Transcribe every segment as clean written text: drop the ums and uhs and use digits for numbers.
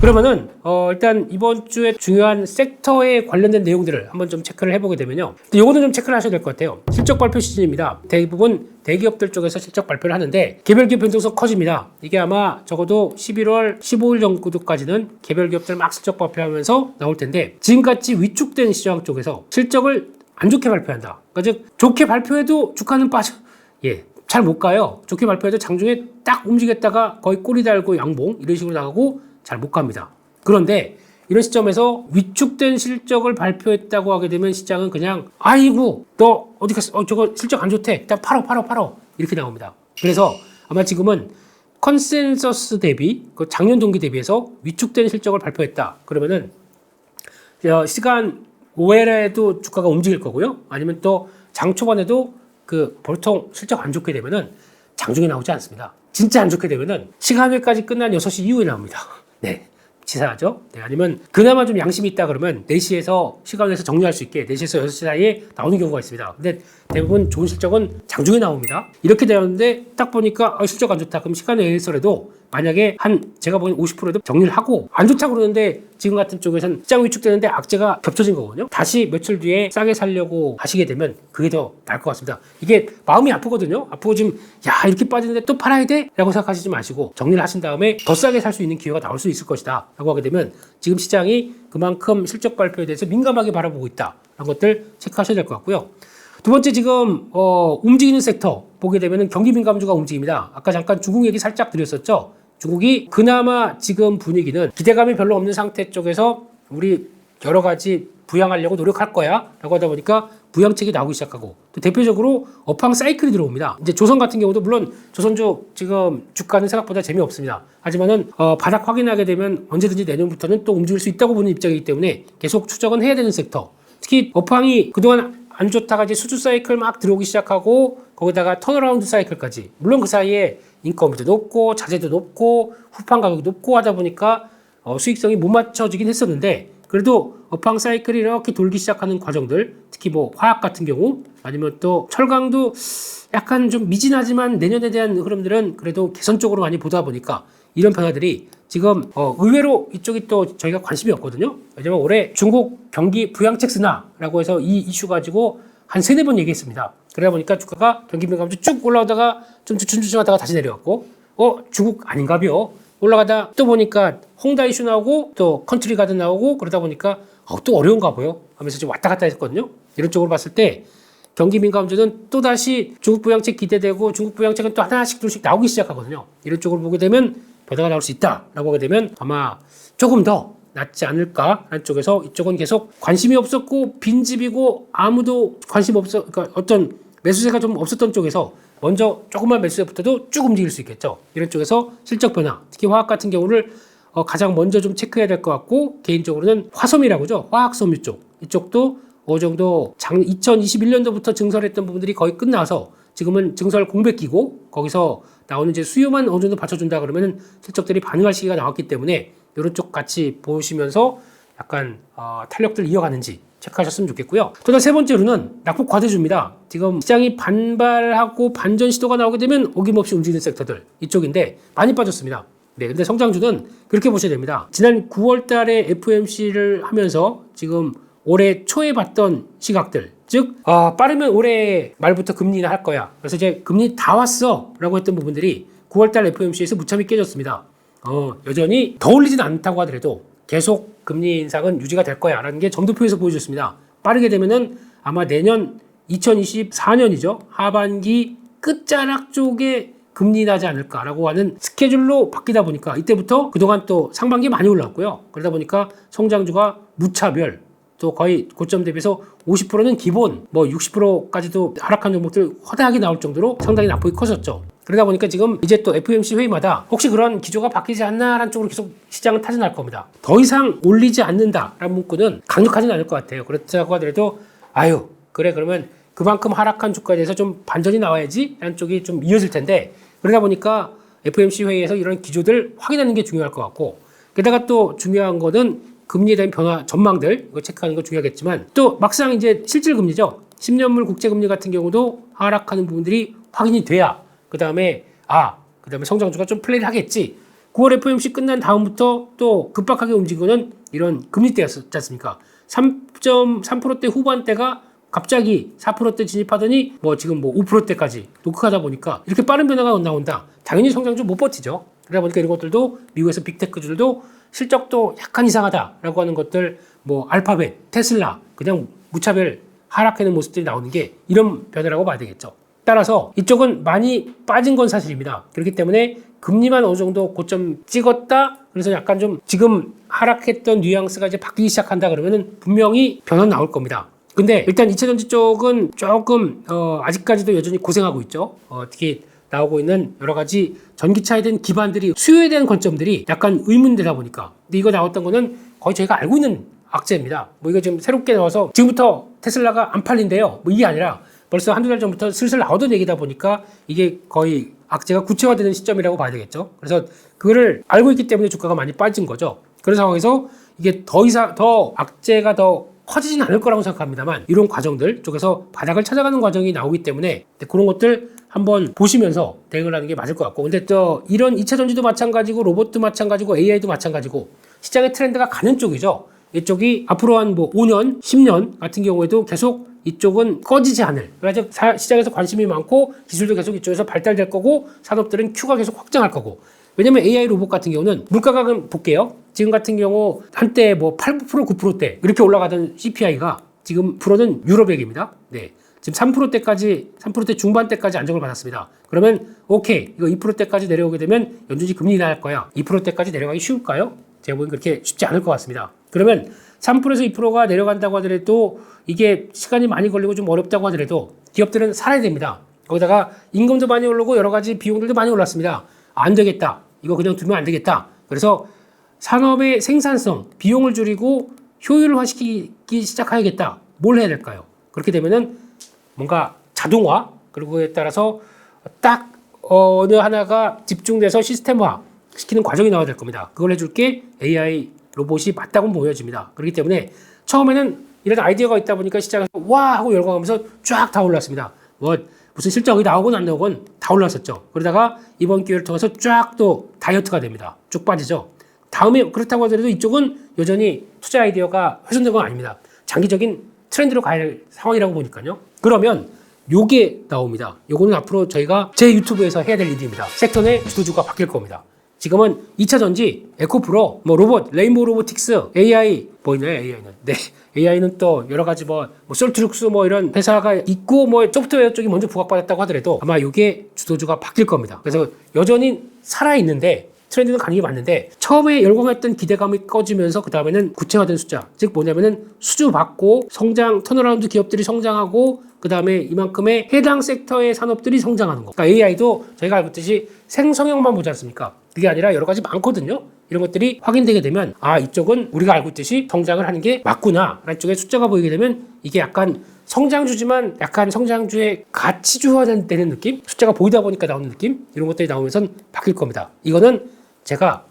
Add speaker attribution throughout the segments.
Speaker 1: 그러면은 일단 이번 주에 중요한 섹터에 관련된 내용들을 한번 좀 체크를 해보게 되면요. 요거는 좀 체크를 하셔야 될 것 같아요. 실적 발표 시즌입니다. 대부분 대기업들 쪽에서 실적 발표를 하는데 개별 기업 변동성 커집니다. 이게 아마 적어도 11월 15일 정도까지는 개별 기업들 막 실적 발표하면서 나올 텐데, 지금같이 위축된 시장 쪽에서 실적을 안 좋게 발표한다. 그러니까 즉 좋게 발표해도 주가는 빠져. 잘 못 가요. 좋게 발표해도 장중에 딱 움직였다가 거의 꼬리 달고 양봉 이런 식으로 나가고 잘 못 갑니다. 그런데 이런 시점에서 위축된 실적을 발표했다고 하게 되면 시장은 그냥 아이고 너 어디 갔어? 저거 실적 안 좋대. 일단 팔어 이렇게 나옵니다. 그래서 아마 지금은 컨센서스 대비 작년 동기 대비해서 위축된 실적을 발표했다. 그러면은 시간 5일에도 주가가 움직일 거고요. 아니면 또 장 초반에도 보통 실적 안 좋게 되면은 장중에 나오지 않습니다. 진짜 안 좋게 되면은 시간회까지 끝난 6시 이후에 나옵니다. 네. 치사하죠? 네, 아니면 그나마 좀 양심이 있다 그러면 4시에서 시간에서 정리할 수 있게 4시에서 6시 사이에 나오는 경우가 있습니다. 근데 대부분 좋은 실적은 장중에 나옵니다. 이렇게 되었는데 딱 보니까 실적 안 좋다. 그럼 시간에 의해서라도 만약에 제가 보기엔 50%도 정리를 하고 안 좋다고 그러는데 지금 같은 쪽에서는 시장 위축되는데 악재가 겹쳐진 거거든요. 다시 며칠 뒤에 싸게 살려고 하시게 되면 그게 더 나을 것 같습니다. 이게 마음이 아프거든요. 아프고 지금 이렇게 빠지는데 또 팔아야 돼? 라고 생각하시지 마시고 정리를 하신 다음에 더 싸게 살 수 있는 기회가 나올 수 있을 것이다 라고 하게 되면 지금 시장이 그만큼 실적 발표에 대해서 민감하게 바라보고 있다 라는 것들 체크하셔야 될 것 같고요. 두 번째, 지금 움직이는 섹터 보게 되면 경기 민감주가 움직입니다. 아까 잠깐 중국 얘기 살짝 드렸었죠. 중국이 그나마 지금 분위기는 기대감이 별로 없는 상태 쪽에서 우리 여러 가지 부양하려고 노력할 거야 라고 하다 보니까 부양책이 나오기 시작하고, 또 대표적으로 업황 사이클이 들어옵니다. 이제 조선 같은 경우도 물론 조선주 지금 주가는 생각보다 재미없습니다. 하지만은 바닥 확인하게 되면 언제든지 내년부터는 또 움직일 수 있다고 보는 입장이기 때문에 계속 추적은 해야 되는 섹터. 특히 업황이 그동안 안 좋다가 이제 수주 사이클 막 들어오기 시작하고 거기다가 턴어라운드 사이클까지, 물론 그 사이에 인건비도 높고 자재도 높고 후판 가격이 높고 하다 보니까 수익성이 못 맞춰지긴 했었는데, 그래도 업황 사이클이 이렇게 돌기 시작하는 과정들, 특히 화학 같은 경우 아니면 또 철강도 약간 좀 미진하지만 내년에 대한 흐름들은 그래도 개선 쪽으로 많이 보다 보니까 이런 변화들이 지금 의외로 이쪽이 또 저희가 관심이 없거든요. 왜냐면 올해 중국 경기 부양책 쓰나라고 해서 이 이슈 가지고 한 3-4번 얘기했습니다. 그러다 보니까 주가가 경기 민감주 쭉 올라오다가 좀 주춤주춤하다가 다시 내려왔고, 중국 아닌가벼 올라가다 또 보니까 홍다 이슈 나오고 또 컨트리 가든 나오고 그러다 보니까 또 어려운가 보여 하면서 좀 왔다 갔다 했거든요. 이런 쪽으로 봤을 때 경기 민감주는 또 다시 중국 부양책 기대되고 중국 부양책은 또 하나씩 둘씩 나오기 시작하거든요. 이런 쪽으로 보게 되면 변화가 나올 수 있다라고 하게 되면 아마 조금 더 낫지 않을까 하는 쪽에서, 이쪽은 계속 관심이 없었고 빈집이고 아무도 관심 없어, 그러니까 어떤 매수세가 좀 없었던 쪽에서 먼저 조금만 매수세부터도 쭉 움직일 수 있겠죠. 이런 쪽에서 실적 변화, 특히 화학 같은 경우를 가장 먼저 좀 체크해야 될 것 같고, 개인적으로는 화섬이라고 하죠. 화학섬유 쪽. 이쪽도 어느 정도 2021년도부터 증설했던 부분들이 거의 끝나서 지금은 증설 공백 기고 거기서 나오는 이제 수요만 어느 정도 받쳐준다 그러면 실적들이 반응할 시기가 나왔기 때문에 이런 쪽 같이 보시면서 약간 탄력들 이어가는지 체크하셨으면 좋겠고요. 또 세 번째로는 낙폭 과대주입니다. 지금 시장이 반발하고 반전 시도가 나오게 되면 어김없이 움직이는 섹터들 이쪽인데 많이 빠졌습니다. 네, 근데 성장주는 그렇게 보셔야 됩니다. 지난 9월 달에 FOMC를 하면서 지금 올해 초에 봤던 시각들, 즉 빠르면 올해 말부터 금리 인하할 거야. 그래서 이제 금리 다 왔어 라고 했던 부분들이 9월 달 FOMC에서 무참히 깨졌습니다. 여전히 더 올리진 않다고 하더라도 계속 금리 인상은 유지가 될 거야 라는 게 점도표에서 보여줬습니다. 빠르게 되면은 아마 내년 2024년이죠. 하반기 끝자락 쪽에 금리 인하지 않을까라고 하는 스케줄로 바뀌다 보니까 이때부터 그동안 또 상반기에 많이 올랐고요. 그러다 보니까 성장주가 무차별, 또 거의 고점 대비해서 50%는 기본, 60%까지도 하락한 종목들 허다하게 나올 정도로 상당히 낙폭이 커졌죠. 그러다 보니까 지금 이제 또 FOMC 회의마다 혹시 그런 기조가 바뀌지 않나라는 쪽으로 계속 시장은 타진할 겁니다. 더 이상 올리지 않는다라는 문구는 강력하지는 않을 것 같아요. 그렇다고 하더라도 그래 그러면 그만큼 하락한 주가에 대해서 좀 반전이 나와야지 라는 쪽이 좀 이어질 텐데, 그러다 보니까 FOMC 회의에서 이런 기조들 확인하는 게 중요할 것 같고, 게다가 또 중요한 거는 금리에 대한 변화 전망들 이거 체크하는 거 중요하겠지만, 또 막상 이제 실질 금리죠. 10년물 국제금리 같은 경우도 하락하는 부분들이 확인이 돼야 그 다음에 성장주가 좀 플레이를 하겠지. 9월 FOMC 끝난 다음부터 또 급박하게 움직인 거는 이런 금리대였지 않습니까? 3.3%대 후반대가 갑자기 4%대 진입하더니 뭐 지금 뭐 5%대까지 녹흑하다 보니까 이렇게 빠른 변화가 나온다. 당연히 성장주 못 버티죠. 그러다 보니까 이런 것들도 미국에서 빅테크들도 실적도 약간 이상하다라고 하는 것들, 뭐 알파벳, 테슬라 그냥 무차별 하락하는 모습들이 나오는 게 이런 변화라고 봐야 되겠죠. 따라서 이쪽은 많이 빠진 건 사실입니다. 그렇기 때문에 금리만 어느 정도 고점 찍었다. 그래서 약간 좀 지금 하락했던 뉘앙스가 이제 바뀌기 시작한다 그러면은 분명히 변화 나올 겁니다. 근데 일단 이차전지 쪽은 조금 아직까지도 여전히 고생하고 있죠. 특히 나오고 있는 여러 가지 전기차에 대한 기반들이 수요에 대한 관점들이 약간 의문되다 보니까. 근데 이거 나왔던 거는 거의 저희가 알고 있는 악재입니다. 뭐 이거 지금 새롭게 나와서 지금부터 테슬라가 안 팔린대요. 뭐 이게 아니라 벌써 한두 달 전부터 슬슬 나오던 얘기다 보니까 이게 거의 악재가 구체화되는 시점이라고 봐야 되겠죠. 그래서 그거를 알고 있기 때문에 주가가 많이 빠진 거죠. 그런 상황에서 이게 더 악재가 더 커지진 않을 거라고 생각합니다만 이런 과정들 쪽에서 바닥을 찾아가는 과정이 나오기 때문에 그런 것들 한번 보시면서 대응을 하는 게 맞을 것 같고, 근데 또 이런 2차 전지도 마찬가지고 로봇도 마찬가지고 AI도 마찬가지고 시장의 트렌드가 가는 쪽이죠. 이쪽이 앞으로 한 뭐 5년, 10년 같은 경우에도 계속 이쪽은 꺼지지 않을, 그래서 시장에서 관심이 많고 기술도 계속 이쪽에서 발달될 거고 산업들은 Q가 계속 확장할 거고. 왜냐면 AI 로봇 같은 경우는 물가가 볼게요. 지금 같은 경우 한때 뭐 8%, 9%대 이렇게 올라가던 CPI가 지금 프로는 유로백입니다. 네. 지금 3%대까지, 3%대 중반대까지 안정을 받았습니다. 그러면 오케이, 이거 2%대까지 내려오게 되면 연준이 금리 인하할 거야. 2%대까지 내려가기 쉬울까요? 제가 보기엔 그렇게 쉽지 않을 것 같습니다. 그러면 3%에서 2%가 내려간다고 하더라도 이게 시간이 많이 걸리고 좀 어렵다고 하더라도 기업들은 살아야 됩니다. 거기다가 임금도 많이 오르고 여러 가지 비용들도 많이 올랐습니다. 안 되겠다. 이거 그냥 두면 안 되겠다. 그래서 산업의 생산성, 비용을 줄이고 효율화시키기 시작해야겠다. 뭘 해야 될까요? 그렇게 되면은 뭔가 자동화, 그리고 그에 따라서 딱 어느 하나가 집중돼서 시스템화 시키는 과정이 나와야 될 겁니다. 그걸 해줄 게 AI 로봇이 맞다고 보여집니다. 그렇기 때문에 처음에는 이런 아이디어가 있다 보니까 시장에서 와 하고 열광하면서 쫙 다 올랐습니다. 뭐 무슨 실적이 나오건 안 나오건 다 올랐었죠. 그러다가 이번 기회를 통해서 쫙 또 다이어트가 됩니다. 쭉 빠지죠. 다음에 그렇다고 하더라도 이쪽은 여전히 투자 아이디어가 훼손된 건 아닙니다. 장기적인 트렌드로 갈 상황이라고 보니까요. 그러면 요게 나옵니다. 요거는 앞으로 저희가 제 유튜브에서 해야 될 일입니다. 섹터 내 주도주가 바뀔 겁니다. 지금은 2차 전지, 에코프로, 뭐 로봇, 레인보우 로보틱스, AI, 뭐 있나요? AI는. 네. AI는 또 여러 가지 뭐 솔트룩스 뭐 이런 회사가 있고 뭐 소프트웨어 쪽이 먼저 부각받았다고 하더라도 아마 이게 주도주가 바뀔 겁니다. 그래서 여전히 살아있는데 트렌드는 가는 게 맞는데 처음에 열광했던 기대감이 꺼지면서 그 다음에는 구체화된 숫자, 즉 뭐냐면은 수주 받고 성장, 턴어라운드 기업들이 성장하고 그 다음에 이만큼의 해당 섹터의 산업들이 성장하는 거. 그러니까 AI도 저희가 알고 있듯이 생성형만 보지 않습니까? 그게 아니라 여러 가지 많거든요. 이런 것들이 확인되게 되면 아, 이쪽은 우리가 알고 있듯이 성장을 하는 게 맞구나 라는 쪽에 숫자가 보이게 되면 이게 약간 성장주지만 약간 성장주의 가치주화되는 느낌? 숫자가 보이다 보니까 나오는 느낌? 이런 것들이 나오면서 바뀔 겁니다. 이거는 제가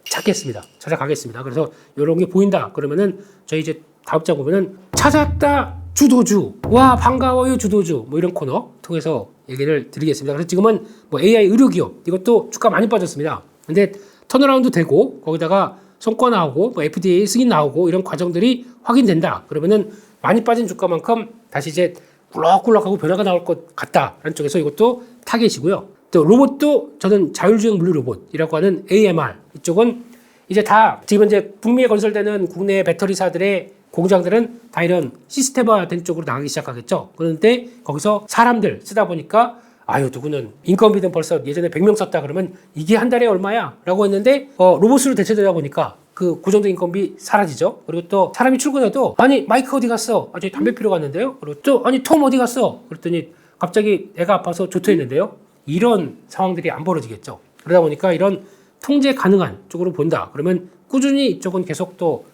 Speaker 1: 찾겠습니다. 찾아가겠습니다. 그래서 이런 게 보인다 그러면은 저희 이제 다음 장 보면은 찾았다 주도주, 와 반가워요 주도주, 뭐 이런 코너 통해서 얘기를 드리겠습니다. 그래서 지금은 뭐 AI 의료기업 이것도 주가 많이 빠졌습니다. 근데 턴어라운드 되고 거기다가 성과 나오고 뭐 FDA 승인 나오고 이런 과정들이 확인된다 그러면은 많이 빠진 주가만큼 다시 이제 꿀럭꿀럭하고 변화가 나올 것 같다라는 쪽에서 이것도 타겟이고요. 또 로봇도 저는 자율주행 물류 로봇이라고 하는 AMR 이쪽은 이제 다 지금 이제 북미에 건설되는 국내 배터리사들의 공장들은 다 이런 시스템화된 쪽으로 나가기 시작하겠죠. 그런데 거기서 사람들 쓰다 보니까 아유 누구는 인건비는 벌써 예전에 100명 썼다 그러면 이게 한 달에 얼마야? 라고 했는데 로봇으로 대체되다 보니까 그 고정된 인건비 사라지죠. 그리고 또 사람이 출근해도 아니 마이크 어디 갔어? 아, 저희 담배 피러 갔는데요. 그리고 또 아니 톰 어디 갔어? 그랬더니 갑자기 애가 아파서 조퇴했는데요. 이런 상황들이 안 벌어지겠죠. 그러다 보니까 이런 통제 가능한 쪽으로 본다. 그러면 꾸준히 이쪽은 계속 또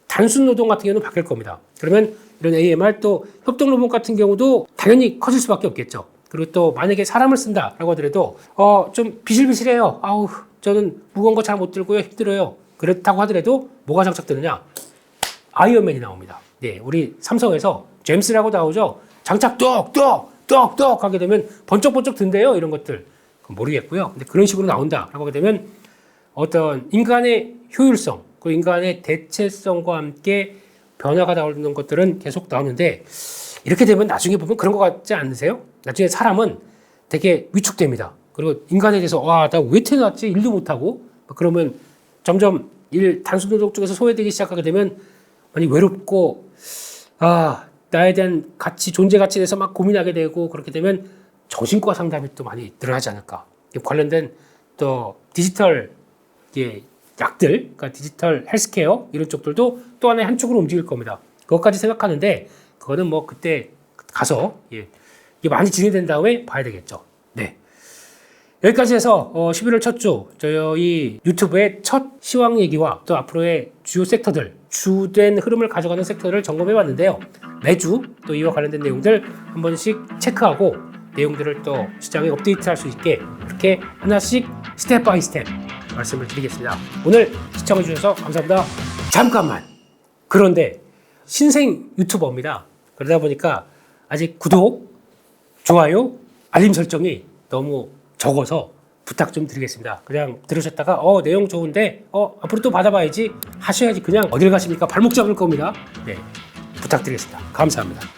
Speaker 1: 단순 노동 같은 경우는 바뀔 겁니다. 그러면 이런 AMR 또 협동 로봇 같은 경우도 당연히 커질 수밖에 없겠죠. 그리고 또 만약에 사람을 쓴다라고 하더라도 좀 비실비실해요. 아우 저는 무거운 거 잘 못 들고요. 힘들어요. 그렇다고 하더라도 뭐가 장착되느냐? 아이언맨이 나옵니다. 네, 우리 삼성에서 잼스라고 나오죠. 장착 똑똑 하게 되면 번쩍번쩍 든대요. 이런 것들 모르겠고요. 근데 그런 식으로 나온다라고 하게 되면 어떤 인간의 효율성, 그 인간의 대체성과 함께 변화가 나오는 것들은 계속 나오는데 이렇게 되면 나중에 보면 그런 것 같지 않으세요? 나중에 사람은 되게 위축됩니다. 그리고 인간에 대해서 와, 나 왜 태어났지? 일도 못하고 그러면 점점 단순 노동 쪽에서 소외되기 시작하게 되면 많이 외롭고 나에 대한 가치, 존재 가치에 대해서 막 고민하게 되고 그렇게 되면 정신과 상담이 또 많이 늘어나지 않을까. 관련된 또 디지털 약들, 그러니까 디지털 헬스케어 이런 쪽들도 또 하나의 한쪽으로 움직일 겁니다. 그것까지 생각하는데 그거는 뭐 그때 가서 이게 많이 진행된 다음에 봐야 되겠죠. 네. 여기까지 해서 11월 첫 주 저희 유튜브의 첫 시황 얘기와 또 앞으로의 주요 섹터들, 주된 흐름을 가져가는 섹터를 점검해 봤는데요. 매주 또 이와 관련된 내용들 한 번씩 체크하고 내용들을 또 시장에 업데이트할 수 있게 이렇게 하나씩 스텝 바이 스텝 말씀을 드리겠습니다. 오늘 시청해 주셔서 감사합니다. 잠깐만. 그런데 신생 유튜버입니다. 그러다 보니까 아직 구독, 좋아요, 알림 설정이 너무 적어서 부탁 좀 드리겠습니다. 그냥 들으셨다가 내용 좋은데 앞으로 또 받아봐야지 하셔야지 그냥 어딜 가십니까? 발목 잡을 겁니다. 네, 부탁드리겠습니다. 감사합니다.